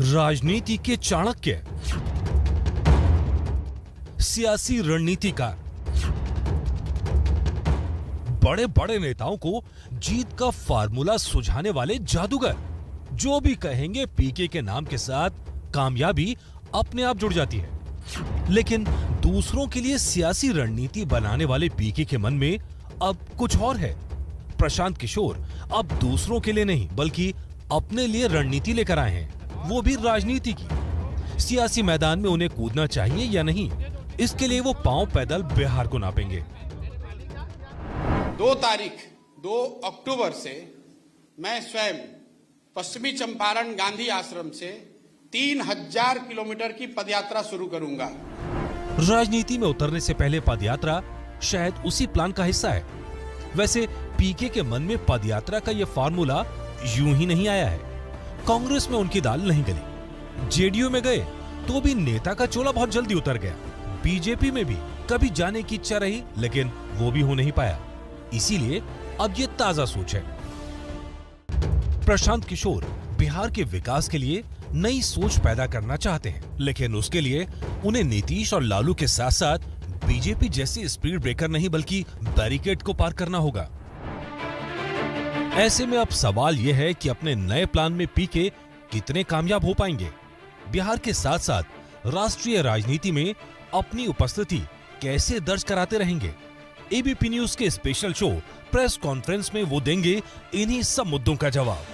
राजनीति के चाणक्य, सियासी रणनीतिकार, बड़े बड़े नेताओं को जीत का फार्मूला सुझाने वाले जादूगर। जो भी कहेंगे पीके के नाम के साथ कामयाबी अपने आप जुड़ जाती है। लेकिन दूसरों के लिए सियासी रणनीति बनाने वाले पीके के मन में अब कुछ और है। प्रशांत किशोर अब दूसरों के लिए नहीं बल्कि अपने लिए रणनीति लेकर आए हैं, वो भी राजनीति की। सियासी मैदान में उन्हें कूदना चाहिए या नहीं, इसके लिए वो पांव पैदल बिहार को नापेंगे। 2 अक्टूबर से मैं स्वयं पश्चिमी चंपारण गांधी आश्रम से 3000 किलोमीटर की पदयात्रा शुरू करूंगा। राजनीति में उतरने से पहले पदयात्रा शायद उसी प्लान का हिस्सा है। वैसे पीके के मन में पदयात्रा का यह फार्मूला यूं ही नहीं आया है। कांग्रेस में उनकी दाल नहीं गली, जेडीयू में गए तो भी नेता का चोला बहुत जल्दी उतर गया। बीजेपी में भी कभी जाने की इच्छा रही लेकिन वो भी हो नहीं पाया। इसीलिए अब ये ताजा सोच है। प्रशांत किशोर बिहार के विकास के लिए नई सोच पैदा करना चाहते हैं, लेकिन उसके लिए उन्हें नीतीश और लालू के साथ साथ बीजेपी जैसी स्पीड ब्रेकर नहीं बल्कि बैरिकेड को पार करना होगा। ऐसे में अब सवाल यह है कि अपने नए प्लान में पीके कितने कामयाब हो पाएंगे। बिहार के साथ साथ राष्ट्रीय राजनीति में अपनी उपस्थिति कैसे दर्ज कराते रहेंगे। एबीपी न्यूज के स्पेशल शो प्रेस कॉन्फ्रेंस में वो देंगे इन्हीं सब मुद्दों का जवाब।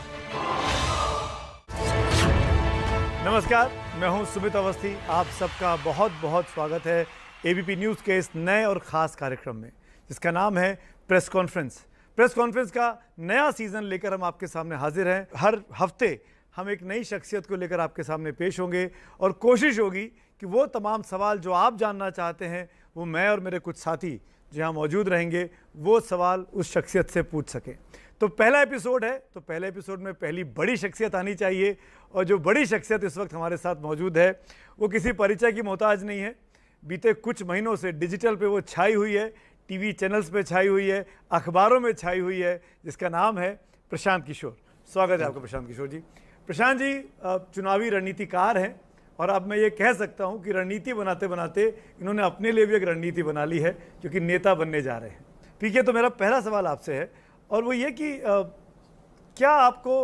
नमस्कार, मैं हूं सुमित अवस्थी। आप सबका बहुत बहुत स्वागत है एबीपी न्यूज के इस नए और खास कार्यक्रम में, जिसका नाम है प्रेस कॉन्फ्रेंस। प्रेस कॉन्फ्रेंस का नया सीजन लेकर हम आपके सामने हाजिर हैं। हर हफ्ते हम एक नई शख्सियत को लेकर आपके सामने पेश होंगे और कोशिश होगी कि वो तमाम सवाल जो आप जानना चाहते हैं वो मैं और मेरे कुछ साथी जो यहाँ मौजूद रहेंगे वो सवाल उस शख्सियत से पूछ सकें। तो पहला एपिसोड है, तो पहले एपिसोड में पहली बड़ी शख्सियत आनी चाहिए और जो बड़ी शख्सियत इस वक्त हमारे साथ मौजूद है वो किसी परिचय की मोहताज नहीं है। बीते कुछ महीनों से डिजिटल पे वो छाई हुई है, टीवी चैनल्स पे छाई हुई है, अखबारों में छाई हुई है, जिसका नाम है प्रशांत किशोर। स्वागत है आपका प्रशांत किशोर जी। प्रशांत जी चुनावी रणनीतिकार हैं और अब मैं ये कह सकता हूँ कि रणनीति बनाते बनाते इन्होंने अपने लिए भी एक रणनीति बना ली है, क्योंकि नेता बनने जा रहे हैं। पीके, तो मेरा पहला सवाल आपसे है और वो ये कि क्या आपको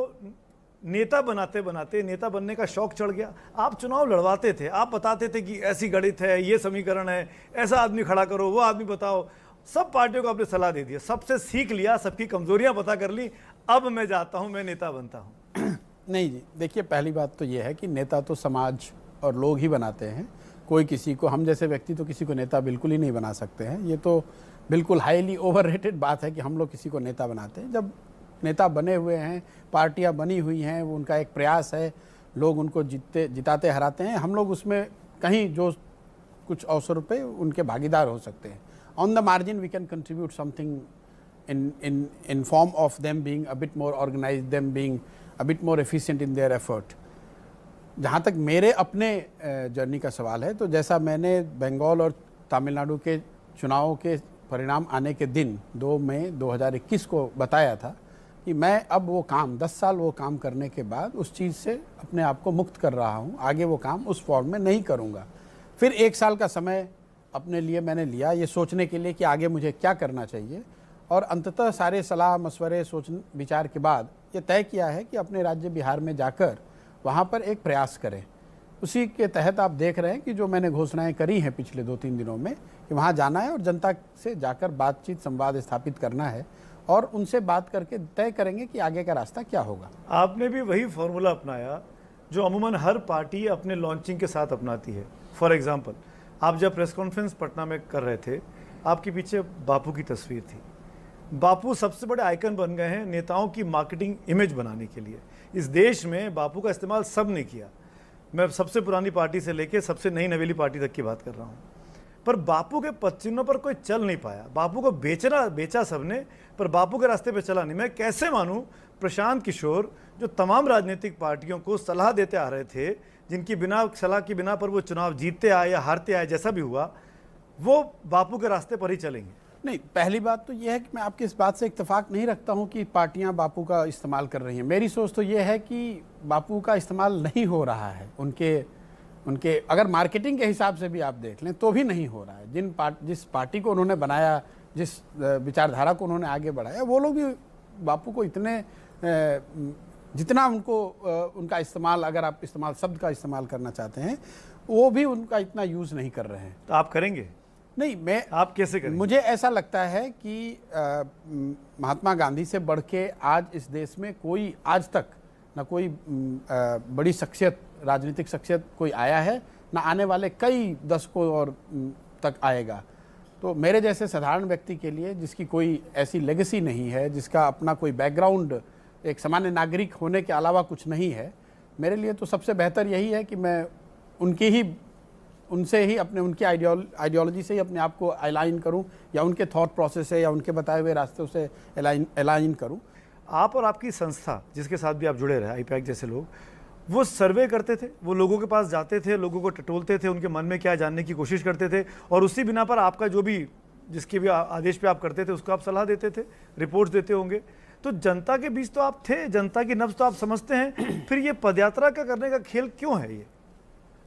नेता बनाते बनाते नेता बनने का शौक चढ़ गया? आप चुनाव लड़वाते थे, आप बताते थे कि ऐसी गणित है, ये समीकरण है, ऐसा आदमी खड़ा करो, वो आदमी बताओ। सब पार्टियों को आपने सलाह दे दी, सबसे सीख लिया, सबकी कमजोरियां पता कर ली, अब मैं जाता हूं, मैं नेता बनता हूं। नहीं जी, देखिए पहली बात तो ये है कि नेता तो समाज और लोग ही बनाते हैं। कोई किसी को, हम जैसे व्यक्ति तो किसी को नेता बिल्कुल ही नहीं बना सकते हैं। ये तो बिल्कुल हाईली ओवररेटेड बात है कि हम लोग किसी को नेता बनाते हैं। जब नेता बने हुए हैं, पार्टियां बनी हुई हैं, वो उनका एक प्रयास है, लोग उनको जिताते हराते हैं, हम लोग उसमें कहीं जो कुछ अवसर पे उनके भागीदार हो सकते हैं। On the margin we can contribute something in form of them being a bit more organized, them being a bit more efficient in their effort. जहाँ तक मेरे अपने जर्नी का सवाल है, तो जैसा मैंने बंगाल और तमिलनाडु के चुनावों के परिणाम आने के दिन 2 मई 2021 को बताया था कि मैं अब वो काम 10 साल वो काम करने के बाद उस चीज़ से अपने आप को मुक्त कर रहा हूँ, आगे वो काम उस फॉर्म में नहीं करूँगा। फिर 1 साल का समय अपने लिए मैंने लिया ये सोचने के लिए कि आगे मुझे क्या करना चाहिए, और अंततः सारे सलाह मशवरे सोच विचार के बाद ये तय किया है कि अपने राज्य बिहार में जाकर वहाँ पर एक प्रयास करें। उसी के तहत आप देख रहे हैं कि जो मैंने घोषणाएं करी हैं पिछले 2-3 दिनों में कि वहाँ जाना है और जनता से जाकर बातचीत संवाद स्थापित करना है और उनसे बात करके तय करेंगे कि आगे का रास्ता क्या होगा। आपने भी वही फॉर्मूला अपनाया जो अमूमन हर पार्टी अपने लॉन्चिंग के साथ अपनाती है। फॉर एग्जाम्पल, आप जब प्रेस कॉन्फ्रेंस पटना में कर रहे थे, आपके पीछे बापू की तस्वीर थी। बापू सबसे बड़े आइकन बन गए हैं नेताओं की मार्केटिंग इमेज बनाने के लिए। इस देश में बापू का इस्तेमाल सब ने किया। मैं सबसे पुरानी पार्टी से लेके सबसे नई नवेली पार्टी तक की बात कर रहा हूँ, पर बापू के पदचिन्हों पर कोई चल नहीं पाया। बापू को बेचा सबने, पर बापू के रास्ते पे चला नहीं। मैं कैसे मानूं प्रशांत किशोर, जो तमाम राजनीतिक पार्टियों को सलाह देते आ रहे थे, जिनकी बिना सलाह की बिना पर वो चुनाव जीतते आए या हारते आए, जैसा भी हुआ, वो बापू के रास्ते पर ही चलेंगे? नहीं, पहली बात तो यह है कि मैं आपकी इस बात से इत्तेफाक नहीं रखता हूं कि पार्टियां बापू का इस्तेमाल कर रही हैं। मेरी सोच तो यह है कि बापू का इस्तेमाल नहीं हो रहा है। उनके अगर मार्केटिंग के हिसाब से भी आप देख लें तो भी नहीं हो रहा है। जिस पार्टी को उन्होंने बनाया, जिस विचारधारा को उन्होंने आगे बढ़ाया, वो लोग भी बापू को इतने जितना उनका इस्तेमाल, अगर आप इस्तेमाल शब्द का इस्तेमाल करना चाहते हैं, वो भी उनका इतना यूज़ नहीं कर रहे हैं। तो आप करेंगे? नहीं, आप कैसे करेंगे? मुझे ऐसा लगता है कि महात्मा गांधी से बढ़ के आज इस देश में कोई आज तक ना कोई बड़ी शख्सियत, राजनीतिक शख्सियत कोई आया है, ना आने वाले कई दशकों और तक आएगा। तो मेरे जैसे साधारण व्यक्ति के लिए, जिसकी कोई ऐसी लेगेसी नहीं है, जिसका अपना कोई बैकग्राउंड एक सामान्य नागरिक होने के अलावा कुछ नहीं है, मेरे लिए तो सबसे बेहतर यही है कि मैं उनसे ही उनकी आइडियोलॉजी से ही अपने आप को अलाइन करूं, या उनके थॉट प्रोसेस से या उनके बताए हुए रास्ते से अलाइन करूं। आप और आपकी संस्था जिसके साथ भी आप जुड़े रहे, आईपैक जैसे लोग, वो सर्वे करते थे, वो लोगों के पास जाते थे, लोगों को टटोलते थे, उनके मन में क्या जानने की कोशिश करते थे, और उसी बिना पर आपका जो भी, जिसके भी आदेश पे आप करते थे, उसको आप सलाह देते थे, रिपोर्ट्स देते होंगे। तो जनता के बीच तो आप थे, जनता की नब्ज तो आप समझते हैं, फिर ये पदयात्रा का करने का खेल क्यों है ये?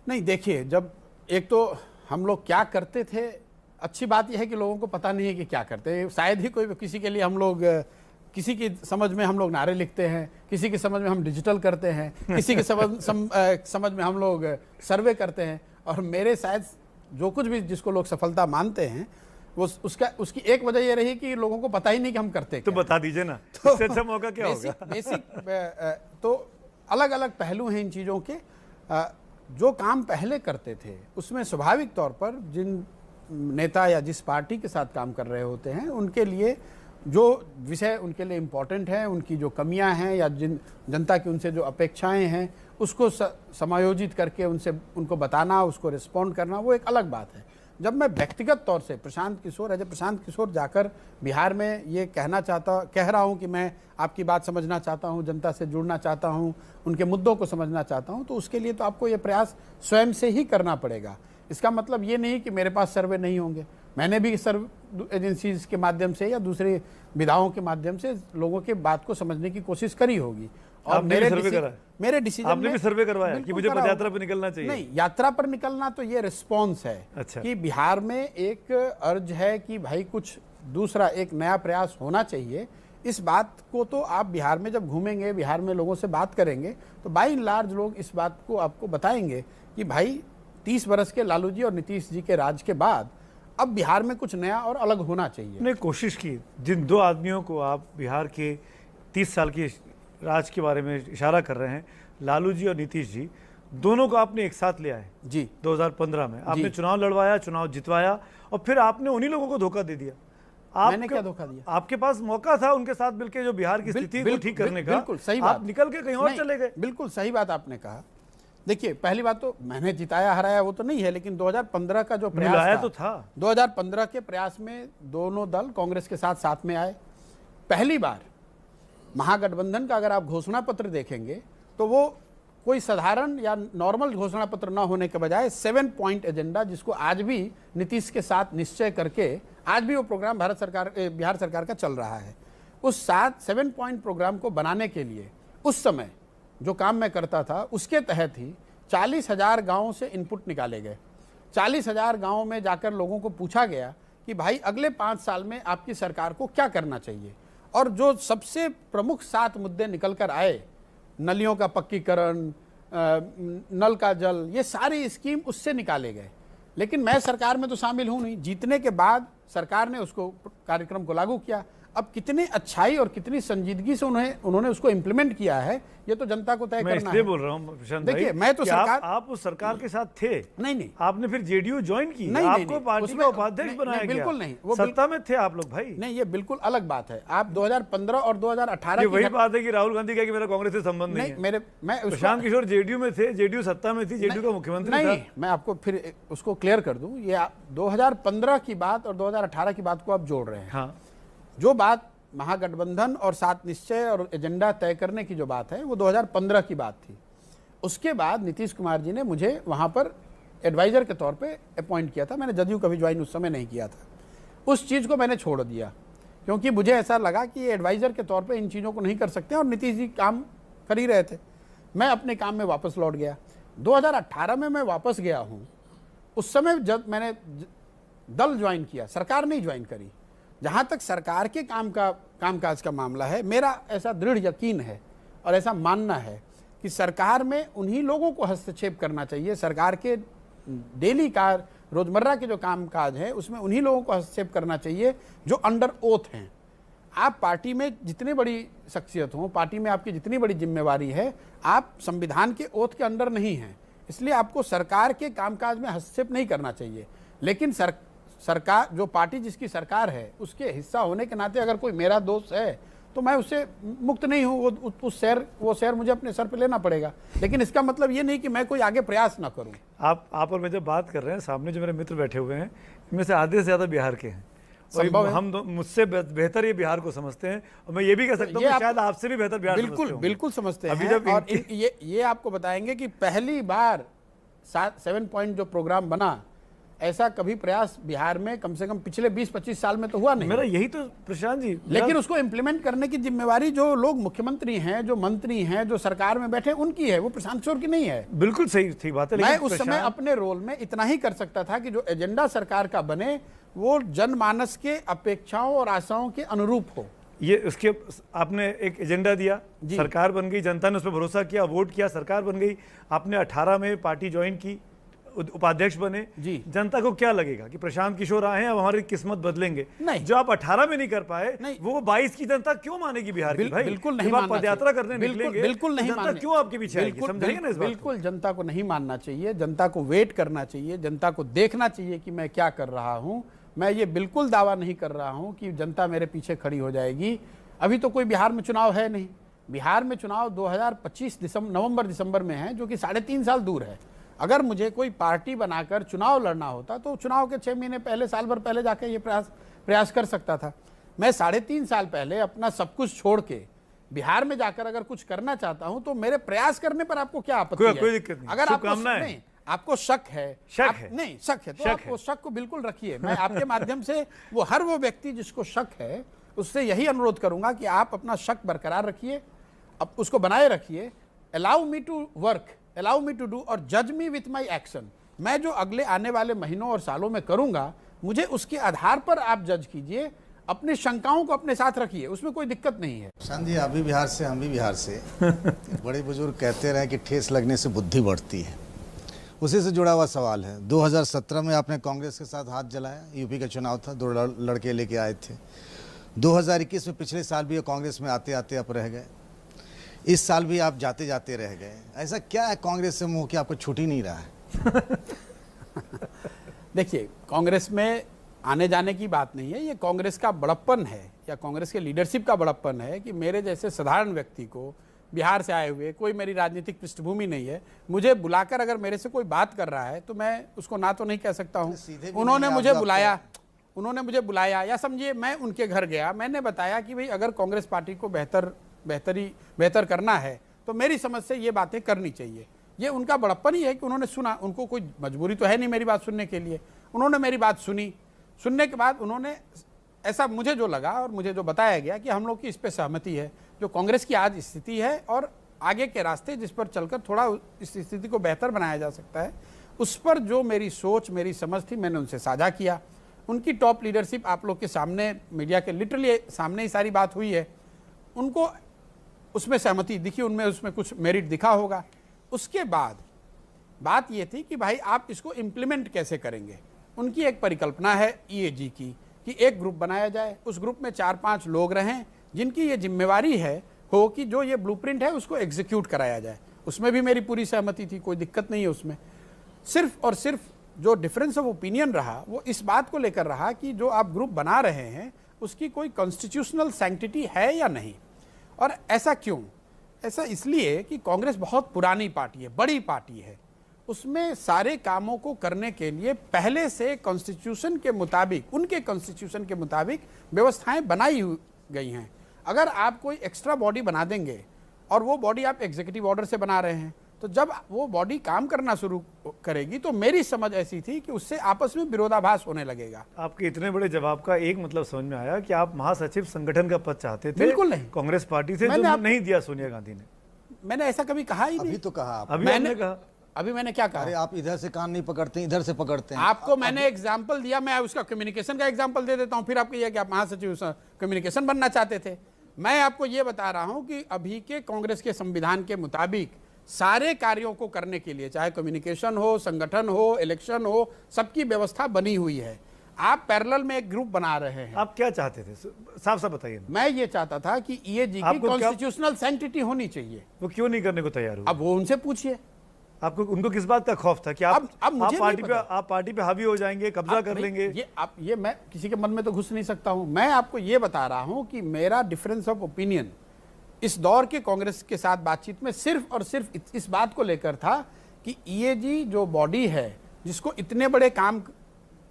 नहीं, देखिए, जब एक तो हम लोग क्या करते थे, अच्छी बात यह है कि लोगों को पता नहीं है कि क्या करते हैं। शायद ही कोई किसी के लिए हम लोग, किसी की समझ में हम लोग नारे लिखते हैं, किसी की समझ में हम डिजिटल करते हैं, किसी की समझ में हम लोग सर्वे करते हैं, और मेरे शायद जो कुछ भी जिसको लोग सफलता मानते हैं, वो उसकी एक वजह ये रही कि लोगों को पता ही नहीं कि हम करते तो क्या। बता दीजिए ना, इससे अच्छा मौका क्या होगा? बेसिक तो अलग अलग पहलू हैं इन चीज़ों के। जो काम पहले करते थे उसमें स्वाभाविक तौर पर जिन नेता या जिस पार्टी के साथ काम कर रहे होते हैं, उनके लिए जो विषय उनके लिए इम्पोर्टेंट हैं, उनकी जो कमियां हैं या जिन जनता की उनसे जो अपेक्षाएं हैं, उसको समायोजित करके उनको बताना, उसको रिस्पॉन्ड करना, वो एक अलग बात है। जब मैं व्यक्तिगत तौर से प्रशांत किशोर जाकर बिहार में ये कह रहा हूँ कि मैं आपकी बात समझना चाहता हूँ, जनता से जुड़ना चाहता हूँ, उनके मुद्दों को समझना चाहता हूँ, तो उसके लिए तो आपको ये प्रयास स्वयं से ही करना पड़ेगा। इसका मतलब ये नहीं कि मेरे पास सर्वे नहीं होंगे। मैंने भी सर्वे एजेंसीज के माध्यम से या दूसरे विधाओं के माध्यम से लोगों के बात को समझने की कोशिश करी होगी। और मेरे डिसीजन आपने भी सर्वे करवाया कि मुझे पदयात्रा पर निकलना चाहिए? नहीं, यात्रा पर निकलना तो ये रिस्पॉन्स है। अच्छा। कि बिहार में एक अर्ज है कि भाई कुछ दूसरा, एक नया प्रयास होना चाहिए। इस बात को तो आप बिहार में जब घूमेंगे, बिहार में लोगों से बात करेंगे, तो बाई एंड लार्ज लोग इस बात को आपको बताएंगे कि भाई 30 बरस के लालू जी और नीतीश जी के राज के बाद अब बिहार में कुछ नया और अलग होना चाहिए। ने कोशिश की, जिन दो आदमियों को आप बिहार के 30 साल की राज के बारे में इशारा कर रहे हैं, लालू जी और नीतीश जी, दोनों को आपने एक साथ ले आए जी 2015 में। आपने चुनाव लड़वाया, चुनाव जितवाया, और फिर आपने उन्हीं लोगों को धोखा दे दिया। मैंने क्या धोखा दिया? आपके पास मौका था उनके साथ मिलकर जो बिहार की स्थिति को ठीक करने का। बिल्कुल सही बात। आप निकल के कहीं और चले गए। बिल्कुल सही बात आपने कहा। देखिए, पहली बात तो मैंने जिताया हराया वो तो नहीं है, लेकिन 2015 का जो प्रयास था 2015 के प्रयास में दोनों दल कांग्रेस के साथ में आए। पहली बार महागठबंधन का अगर आप घोषणा पत्र देखेंगे तो वो कोई साधारण या नॉर्मल घोषणा पत्र न होने के बजाय 7 पॉइंट एजेंडा, जिसको आज भी नीतीश के साथ निश्चय करके आज भी वो प्रोग्राम बिहार सरकार का चल रहा है। उस 7 पॉइंट प्रोग्राम को बनाने के लिए उस समय जो काम मैं करता था, उसके तहत ही 40,000 गाँवों से इनपुट निकाले गए। 40,000 गाँवों में जाकर लोगों को पूछा गया कि भाई अगले 5 साल में आपकी सरकार को क्या करना चाहिए। और जो सबसे प्रमुख 7 मुद्दे निकल कर आए, नलियों का पक्कीकरण, नल का जल, ये सारी स्कीम उससे निकाले गए। लेकिन मैं सरकार में तो शामिल हूं नहीं। जीतने के बाद सरकार ने उसको कार्यक्रम को लागू किया। अब कितनी अच्छाई और कितनी संजीदगी से उन्होंने उसको इम्प्लीमेंट किया है, ये तो जनता को तय करना है। मैं इसलिए बोल रहा हूं प्रशांत भाई, देखिए, मैं तो सरकार, आप उस सरकार के साथ थे। नहीं, आपने फिर जेडीयू ज्वाइन की, नहीं, आपको पार्टी का उपाध्यक्ष बनाया गया। बिल्कुल नहीं, वो सत्ता में थे आप लोग भाई। नहीं, ये बिल्कुल अलग बात है। आप 2015 और 2018 ये वही बात है कि राहुल गांधी कहा कि मेरा कांग्रेस से संबंध नहीं है। मैं प्रशांत किशोर जेडीयू में थे, जेडीयू सत्ता में थी, जेडीयू का मुख्यमंत्री था। नहीं, मैं आपको फिर उसको क्लियर कर दूं। ये 2015 की बात और 2018 की बात को आप जोड़ रहे हैं। हाँ, जो बात महागठबंधन और 7 निश्चय और एजेंडा तय करने की जो बात है, वो 2015 की बात थी। उसके बाद नीतीश कुमार जी ने मुझे वहाँ पर एडवाइज़र के तौर पे अपॉइंट किया था। मैंने जदयू कभी ज्वाइन उस समय नहीं किया था। उस चीज़ को मैंने छोड़ दिया, क्योंकि मुझे ऐसा लगा कि ये एडवाइज़र के तौर पे इन चीज़ों को नहीं कर सकते, और नीतीश जी काम कर ही रहे थे। मैं अपने काम में वापस लौट गया। 2018 में मैं वापस गया हूँ। उस समय जब मैंने दल ज्वाइन किया, सरकार नहीं ज्वाइन करी। जहाँ तक सरकार के कामकाज का मामला है, मेरा ऐसा दृढ़ यकीन है और ऐसा मानना है कि सरकार में उन्हीं लोगों को हस्तक्षेप करना चाहिए। सरकार के डेली रोजमर्रा के जो कामकाज है उसमें उन्हीं लोगों को हस्तक्षेप करना चाहिए जो अंडर ओथ हैं। आप पार्टी में जितनी बड़ी शख्सियत हो, पार्टी में आपकी जितनी बड़ी जिम्मेवारी है, आप संविधान के ओथ के अंडर नहीं हैं, इसलिए आपको सरकार के कामकाज में हस्तक्षेप नहीं करना चाहिए। लेकिन सरकार, जो पार्टी जिसकी सरकार है, उसके हिस्सा होने के नाते अगर कोई मेरा दोस्त है तो मैं उससे मुक्त नहीं हूँ। वो शेयर मुझे अपने सर पे लेना पड़ेगा। लेकिन इसका मतलब ये नहीं कि मैं कोई आगे प्रयास ना करूँ। आप और मैं जब बात कर रहे हैं, सामने जो मेरे मित्र बैठे हुए हैं, इनमें से आधे से ज़्यादा बिहार के हैं। और हम मुझसे बेहतर ये बिहार को समझते हैं, और मैं ये भी कह सकता हूँ कि शायद आपसे भी बेहतर बिहार बिल्कुल समझते हैं। और ये आपको बताएंगे कि पहली बार 7 पॉइंट जो प्रोग्राम बना, ऐसा कभी प्रयास बिहार में कम से कम पिछले 20-25 साल में तो हुआ नहीं। मेरा यही तो प्रशांत जी, लेकिन उसको इम्प्लीमेंट करने की जिम्मेवारी जो लोग मुख्यमंत्री हैं, जो मंत्री हैं, जो सरकार में बैठे, उनकी है, वो प्रशांत किशोर की नहीं है। बिल्कुल सही थी बात है। मैं उस समय अपने रोल में इतना ही कर सकता था कि जो एजेंडा सरकार का बने वो जनमानस के अपेक्षाओं और आशाओं के अनुरूप हो। ये उसके आपने एक एजेंडा दिया, सरकार बन गई, जनता ने उस पर भरोसा किया, वोट किया, सरकार बन गई। आपने 18 में पार्टी ज्वाइन की, उपाध्यक्ष बने जी। जनता को क्या लगेगा कि प्रशांत किशोर आए हैं, अब हमारी किस्मत बदलेंगे? नहीं। जो आप 18 में नहीं कर पाए, वो 22 की जनता क्यों मानेगी बिहार की? भाई बिल्कुल नहीं। आप पदयात्रा करने निकलेंगे, बिल्कुल नहीं, जनता क्यों आपके पीछे आएगी? समझाइए ना इस बात को। बिल्कुल जनता को नहीं मानना चाहिए, जनता को वेट करना चाहिए, जनता को देखना चाहिए कि मैं क्या कर रहा हूं। मैं ये बिल्कुल दावा नहीं कर रहा हूं कि जनता मेरे पीछे खड़ी हो जाएगी। अभी तो कोई बिहार में चुनाव है नहीं। बिहार में चुनाव 2025 नवंबर दिसंबर में है, जो कि 3.5 साल दूर है। अगर मुझे कोई पार्टी बनाकर चुनाव लड़ना होता तो चुनाव के 6 महीने पहले, साल भर पहले जाकर ये प्रयास कर सकता था। मैं 3.5 साल पहले अपना सब कुछ छोड़ के बिहार में जाकर अगर कुछ करना चाहता हूं तो मेरे प्रयास करने पर आपको क्या आपत्ति है? कोई दिक्कत नहीं। अगर आपको शक है तो आप वो शक को बिल्कुल रखिए। मैं आपके माध्यम से हर वो व्यक्ति जिसको शक है उससे यही अनुरोध करूंगा कि आप अपना शक बरकरार रखिए, अब उसको बनाए रखिए। Allow me to work, allow me to do, और जज मी विथ माई एक्शन। मैं जो अगले आने वाले महीनों और सालों में करूंगा, मुझे उसके आधार पर आप जज कीजिए। अपनी शंकाओं को अपने साथ रखिए, उसमें कोई दिक्कत नहीं है। प्रशांत जी, आप भी बिहार से, हम भी बिहार से। बड़े बुजुर्ग कहते रहे कि ठेस लगने से बुद्धि बढ़ती है। उसी से जुड़ा हुआ सवाल है। 2017 में आपने कांग्रेस के साथ हाथ जलाया, यूपी का चुनाव था, 2 लड़के लेके आए थे। 2021 में, पिछले साल भी कांग्रेस में आते आते आप रह गए। इस साल भी आप जाते जाते रह गए। ऐसा क्या है कांग्रेस से मुंह कि आपको छूट ही नहीं रहा है? देखिए, कांग्रेस में आने जाने की बात नहीं है, ये कांग्रेस का बड़प्पन है या कांग्रेस के लीडरशिप का बड़प्पन है कि मेरे जैसे साधारण व्यक्ति को, बिहार से आए हुए, कोई मेरी राजनीतिक पृष्ठभूमि नहीं है, मुझे बुलाकर अगर मेरे से कोई बात कर रहा है तो मैं उसको ना तो नहीं कह सकता हूँ। उन्होंने मुझे बुलाया या समझिए मैं उनके घर गया, मैंने बताया कि भाई अगर कांग्रेस पार्टी को बेहतर करना है तो मेरी समझ से ये बातें करनी चाहिए। ये उनका बड़प्पन ही है कि उन्होंने सुना। उनको कोई मजबूरी तो है नहीं मेरी बात सुनने के लिए। उन्होंने मेरी बात सुनी, सुनने के बाद उन्होंने ऐसा मुझे जो लगा और मुझे जो बताया गया कि हम लोग की इस पर सहमति है, जो कांग्रेस की आज स्थिति है और आगे के रास्ते जिस पर चलकर थोड़ा इस स्थिति को बेहतर बनाया जा सकता है, उस पर जो मेरी सोच, मेरी समझ थी, मैंने उनसे साझा किया। उनकी टॉप लीडरशिप आप लोग के सामने, मीडिया के लिटरली सामने ही सारी बात हुई है। उनको उसमें सहमति दिखी, उनमें उसमें कुछ मेरिट दिखा होगा। उसके बाद बात ये थी कि भाई आप इसको इम्प्लीमेंट कैसे करेंगे। उनकी एक परिकल्पना है ईएजी की कि एक ग्रुप बनाया जाए, उस ग्रुप में 4-5 लोग रहें जिनकी ये जिम्मेवारी हो कि जो ये ब्लूप्रिंट है उसको एग्जीक्यूट कराया जाए। उसमें भी मेरी पूरी सहमति थी, कोई दिक्कत नहीं है उसमें। सिर्फ और सिर्फ जो डिफरेंस ऑफ ओपिनियन रहा वो इस बात को लेकर रहा कि जो आप ग्रुप बना रहे हैं उसकी कोई कॉन्स्टिट्यूशनल सैंक्टिटी है या नहीं। और ऐसा क्यों? ऐसा इसलिए कि कांग्रेस बहुत पुरानी पार्टी है, बड़ी पार्टी है, उसमें सारे कामों को करने के लिए पहले से कॉन्स्टिट्यूशन के मुताबिक, उनके कॉन्स्टिट्यूशन के मुताबिक व्यवस्थाएं बनाई गई हैं। अगर आप कोई एक्स्ट्रा बॉडी बना देंगे और वो बॉडी आप एग्जीक्यूटिव ऑर्डर से बना रहे हैं तो जब वो बॉडी काम करना शुरू करेगी तो मेरी समझ ऐसी थी कि उससे आपस में विरोधाभास होने लगेगा। आपके इतने बड़े जवाब का एक मतलब समझ में आया कि आप महासचिव संगठन का पद चाहते थे। बिल्कुल नहीं। कांग्रेस पार्टी से जो नहीं दिया सोनिया गांधी ने। मैंने ऐसा कभी कहा ही नहीं। अभी तो कहा आप। अभी आपने कहा। अभी मैंने क्या कहा? अरे आप इधर से कान नहीं पकड़ते, इधर से पकड़ते हैं। आपको मैंने एग्जाम्पल दिया, मैं उसका कम्युनिकेशन का एग्जाम्पल दे देता हूं, फिर आपको यह कि आप महासचिव कम्युनिकेशन बनना चाहते थे। मैं आपको यह बता रहा हूं कि अभी के कांग्रेस के संविधान के मुताबिक सारे कार्यों को करने के लिए, चाहे कम्युनिकेशन हो, संगठन हो, इलेक्शन हो, सबकी व्यवस्था बनी हुई है। आप पैरेलल में एक ग्रुप बना रहे हैं। आप क्या चाहते थे, साफ साफ बताइए। मैं ये चाहता था कि ईएजी की कॉन्स्टिट्यूशनल सैंक्टिटी होनी चाहिए। वो क्यों नहीं करने को तैयार हुए? अब वो उनसे पूछिए। आपको उनको किस बात का खौफ था कि आप पार्टी पे हावी हो जाएंगे, कब्जा कर लेंगे? ये मैं किसी के मन में तो घुस नहीं सकता हूं। मैं आपको ये बता रहा हूं कि मेरा डिफरेंस ऑफ ओपिनियन इस दौर के कांग्रेस के साथ बातचीत में सिर्फ और सिर्फ इस बात को लेकर था कि ईएजी जो बॉडी है जिसको इतने बड़े काम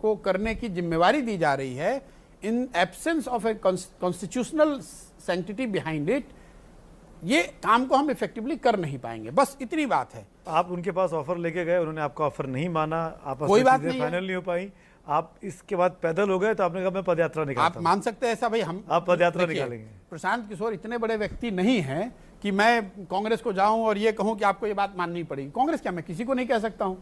को करने की जिम्मेवारी दी जा रही है, in absence of a constitutional sanctity behind it, ये काम को हम इफेक्टिवली कर नहीं पाएंगे। बस इतनी बात है। आप उनके पास ऑफर लेके गए, उन्होंने आपका ऑफर नहीं माना, आपस कोई में बात चीजें नहीं फाइनल नहीं हो पाई, आप इसके बाद पैदल हो गए, तो आपने कहा मैं पदयात्रा निकालता आप मान सकते हैं ऐसा? भाई हम आप पदयात्रा देखिए, निकालेंगे। प्रशांत किशोर इतने बड़े व्यक्ति नहीं हैं कि मैं कांग्रेस को जाऊं और ये कहूं कि आपको ये बात माननी पड़ेगी। कांग्रेस क्या, मैं किसी को नहीं कह सकता हूं।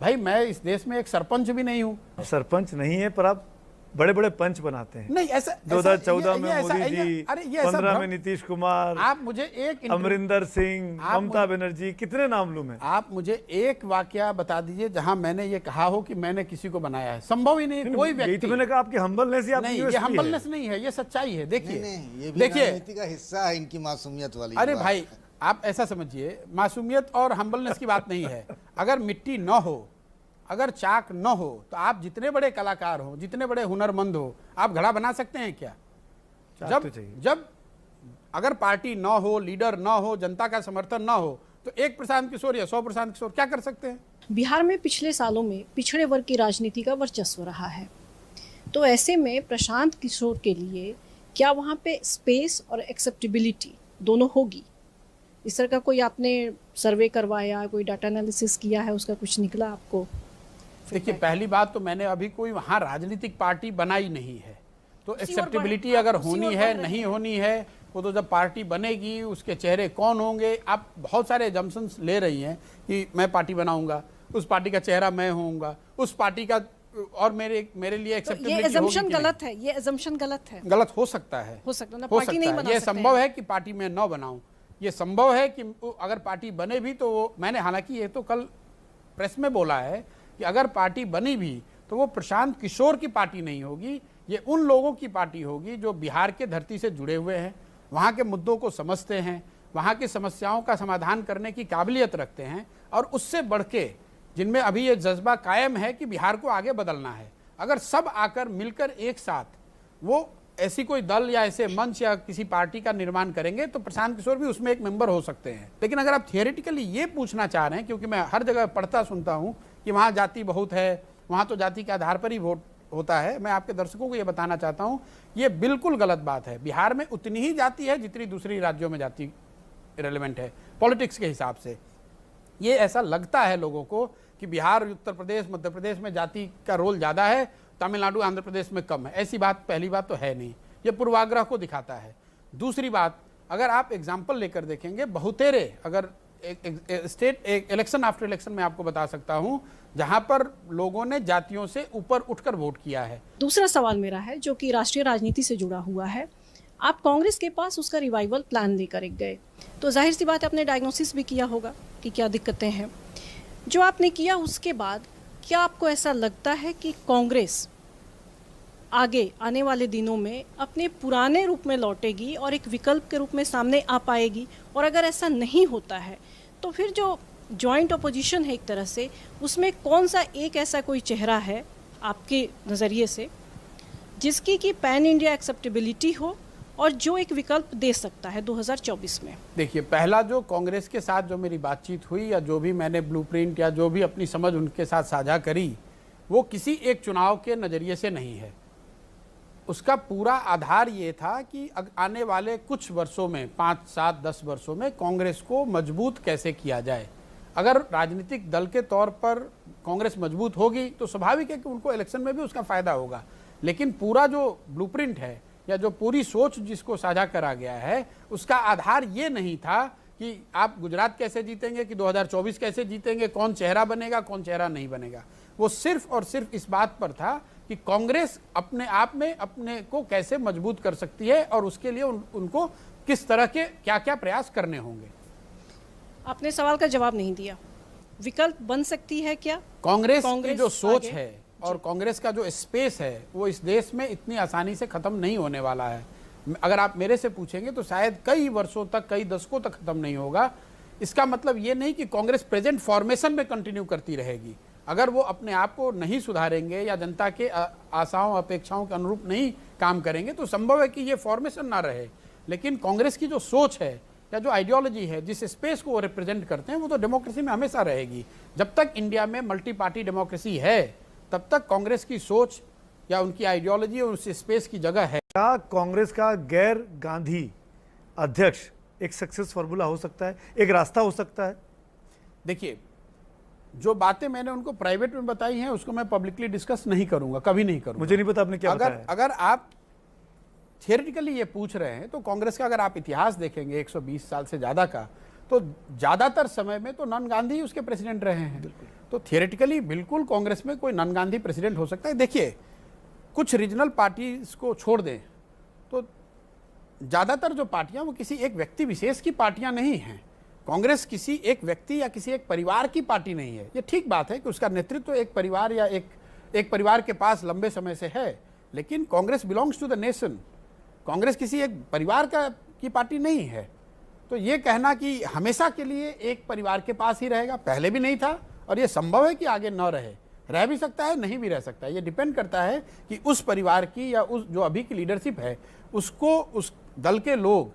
भाई मैं इस देश में एक सरपंच भी नहीं हूं। सरपंच नहीं है पर आप बड़े बड़े पंच बनाते हैं। नहीं, ऐसा 2014 में मोदी जी, अरे ये ऐसा 15 में नीतीश कुमार, आप मुझे एक अमरिंदर सिंह, ममता बनर्जी, कितने नाम लूं मैं? आप मुझे एक वाकया बता दीजिए जहां मैंने ये कहा हो कि मैंने किसी को बनाया है। संभव ही नहीं। कोई व्यक्ति, तो मैंने कहा आपकी हम्बलनेस ही आपकी नहीं, ये हम्बलनेस नहीं है, ये सच्चाई है। देखिए ये भी देखिए, राजनीति का हिस्सा है इनकी मासूमियत वाली। अरे भाई आप ऐसा समझिए, मासूमियत और हम्बलनेस की बात नहीं है। अगर मिट्टी न हो, अगर चाक न हो, तो आप जितने बड़े कलाकार हो, जितने बड़े हुनरमंद हो, आप घड़ा बना सकते हैं क्या? जब अगर पार्टी न हो, लीडर न हो, जनता का समर्थन न हो, तो एक प्रशांत किशोर या 100 प्रशांत किशोर क्या कर सकते हैं? बिहार में पिछले सालों में पिछड़े वर्ग की राजनीति का वर्चस्व रहा है, तो ऐसे में प्रशांत किशोर के लिए क्या वहाँ पे स्पेस और एक्सेप्टेबिलिटी दोनों होगी? इस तरह का कोई आपने सर्वे करवाया, कोई डाटा एनालिसिस किया है, उसका कुछ निकला आपको? देखिए, पहली बात तो मैंने अभी कोई वहाँ राजनीतिक पार्टी बनाई नहीं है, तो एक्सेप्टेबिलिटी अगर होनी है नहीं होनी है, वो तो जब पार्टी बनेगी उसके चेहरे कौन होंगे। आप बहुत सारे एजम्पशंस ले रही हैं कि मैं पार्टी बनाऊंगा, उस पार्टी का चेहरा मैं होऊंगा, उस पार्टी का, और मेरे लिए एक्सेप्टेबिलिटी ये एजम्पशन गलत है। ये एजम्पशन गलत है। गलत हो सकता है, हो सकता है, पार्टी नहीं बना ये सकते संभव है कि पार्टी में न बनाऊं, ये संभव है कि अगर पार्टी बने भी तो मैंने, हालांकि ये तो कल प्रेस में बोला है कि अगर पार्टी बनी भी तो वो प्रशांत किशोर की पार्टी नहीं होगी, ये उन लोगों की पार्टी होगी जो बिहार के धरती से जुड़े हुए हैं, वहाँ के मुद्दों को समझते हैं, वहाँ की समस्याओं का समाधान करने की काबिलियत रखते हैं, और उससे बढ़ के जिनमें अभी ये जज्बा कायम है कि बिहार को आगे बदलना है। अगर सब आकर मिलकर एक साथ वो ऐसी कोई दल या ऐसे मंच या किसी पार्टी का निर्माण करेंगे तो प्रशांत किशोर भी उसमें एक मेंबर हो सकते हैं। लेकिन अगर आप थियोरेटिकली ये पूछना चाह रहे हैं, क्योंकि मैं हर जगह पढ़ता सुनता हूँ कि वहाँ जाति बहुत है, वहाँ तो जाति के आधार पर ही वोट होता है, मैं आपके दर्शकों को ये बताना चाहता हूँ ये बिल्कुल गलत बात है। बिहार में उतनी ही जाति है जितनी दूसरी राज्यों में जाति रेलेवेंट है पॉलिटिक्स के हिसाब से। ये ऐसा लगता है लोगों को कि बिहार, उत्तर प्रदेश, मध्य प्रदेश में जाति का रोल ज़्यादा है, तमिलनाडु, आंध्र प्रदेश में कम है। ऐसी बात, पहली बात तो है नहीं, ये पूर्वाग्रह को दिखाता है। दूसरी बात, अगर आप एग्जाम्पल लेकर देखेंगे, बहुतेरे अगर स्टेट इलेक्शन आफ्टर इलेक्शन में आपको बता सकता हूं जहां पर लोगों ने जातियों से ऊपर उठकर वोट किया है। दूसरा सवाल मेरा है जो कि राष्ट्रीय राजनीति से जुड़ा हुआ है। आप कांग्रेस के पास उसका रिवाइवल प्लान लेकर गए, तो जाहिर सी बात है आपने डायग्नोसिस भी किया होगा कि क्या दिक्कतें हैं। जो आपने किया उसके बाद क्या आपको ऐसा लगता है कि कांग्रेस आगे आने वाले दिनों में अपने पुराने रूप में लौटेगी और एक विकल्प के रूप में सामने आ पाएगी? और अगर ऐसा नहीं होता है तो फिर जो जॉइंट अपोजिशन है एक तरह से, उसमें कौन सा एक ऐसा कोई चेहरा है आपके नज़रिए से जिसकी कि पैन इंडिया एक्सेप्टेबिलिटी हो और जो एक विकल्प दे सकता है 2024 में? देखिए, पहला जो कांग्रेस के साथ जो मेरी बातचीत हुई या जो भी मैंने ब्लूप्रिंट या जो भी अपनी समझ उनके साथ साझा करी, वो किसी एक चुनाव के नज़रिए से नहीं है। उसका पूरा आधार ये था कि आने वाले कुछ वर्षों में, 5, 7, 10 वर्षों में कांग्रेस को मजबूत कैसे किया जाए। अगर राजनीतिक दल के तौर पर कांग्रेस मजबूत होगी तो स्वाभाविक है कि उनको इलेक्शन में भी उसका फायदा होगा। लेकिन पूरा जो ब्लूप्रिंट है या जो पूरी सोच जिसको साझा करा गया है, उसका आधार ये नहीं था कि आप गुजरात कैसे जीतेंगे, कि 2024 कैसे जीतेंगे, कौन चेहरा बनेगा, कौन चेहरा नहीं बनेगा। वो सिर्फ और सिर्फ इस बात पर था कि कांग्रेस अपने आप में अपने को कैसे मजबूत कर सकती है और उसके लिए उनको किस तरह के क्या क्या प्रयास करने होंगे। आपने सवाल का जवाब नहीं दिया। विकल्प बन सकती है क्या? कांग्रेस की जो सोच है और कांग्रेस का जो स्पेस है वो इस देश में इतनी आसानी से खत्म नहीं होने वाला है। अगर आप मेरे से पूछेंगे तो शायद कई वर्षों तक, कई दशकों तक खत्म नहीं होगा। इसका मतलब ये नहीं कि कांग्रेस प्रेजेंट फॉर्मेशन में कंटिन्यू करती रहेगी। अगर वो अपने आप को नहीं सुधारेंगे या जनता के आशाओं अपेक्षाओं के अनुरूप नहीं काम करेंगे तो संभव है कि ये फॉर्मेशन ना रहे। लेकिन कांग्रेस की जो सोच है या जो आइडियोलॉजी है, जिस स्पेस को वो रिप्रेजेंट करते हैं, वो तो डेमोक्रेसी में हमेशा रहेगी। जब तक इंडिया में मल्टी पार्टी डेमोक्रेसी है तब तक कांग्रेस की सोच या उनकी आइडियोलॉजी और उस स्पेस की जगह है। क्या कांग्रेस का गैर गांधी अध्यक्ष एक सक्सेस फार्मूला हो सकता है, एक रास्ता हो सकता है? देखिए, जो बातें मैंने उनको प्राइवेट में बताई हैं उसको मैं पब्लिकली डिस्कस नहीं करूंगा, कभी नहीं करूंगा। मुझे नहीं पता आपने क्या बताया। अगर आप थियोरेटिकली ये पूछ रहे हैं तो कांग्रेस का अगर आप इतिहास देखेंगे 120 साल से ज्यादा का, तो ज्यादातर समय में तो नॉन गांधी उसके प्रेसिडेंट रहे हैं। तो थियोरेटिकली बिल्कुल कांग्रेस में कोई नॉन गांधी प्रेसिडेंट हो सकता है। देखिए, कुछ रीजनल पार्टीज को छोड़ दें तो ज्यादातर जो पार्टियां वो किसी एक व्यक्ति विशेष की पार्टियां नहीं हैं। कांग्रेस किसी एक व्यक्ति या किसी एक परिवार की पार्टी नहीं है। ये ठीक बात है कि उसका नेतृत्व एक परिवार या एक परिवार के पास लंबे समय से है, लेकिन Congress belongs to the nation. Congress किसी एक परिवार की पार्टी नहीं है। तो ये कहना कि हमेशा के लिए एक परिवार के पास ही रहेगा, पहले भी नहीं था और ये संभव है कि आगे न रह भी सकता है, नहीं भी रह सकता है। ये डिपेंड करता है कि उस परिवार की या उस जो अभी की लीडरशिप है उसको उस दल के लोग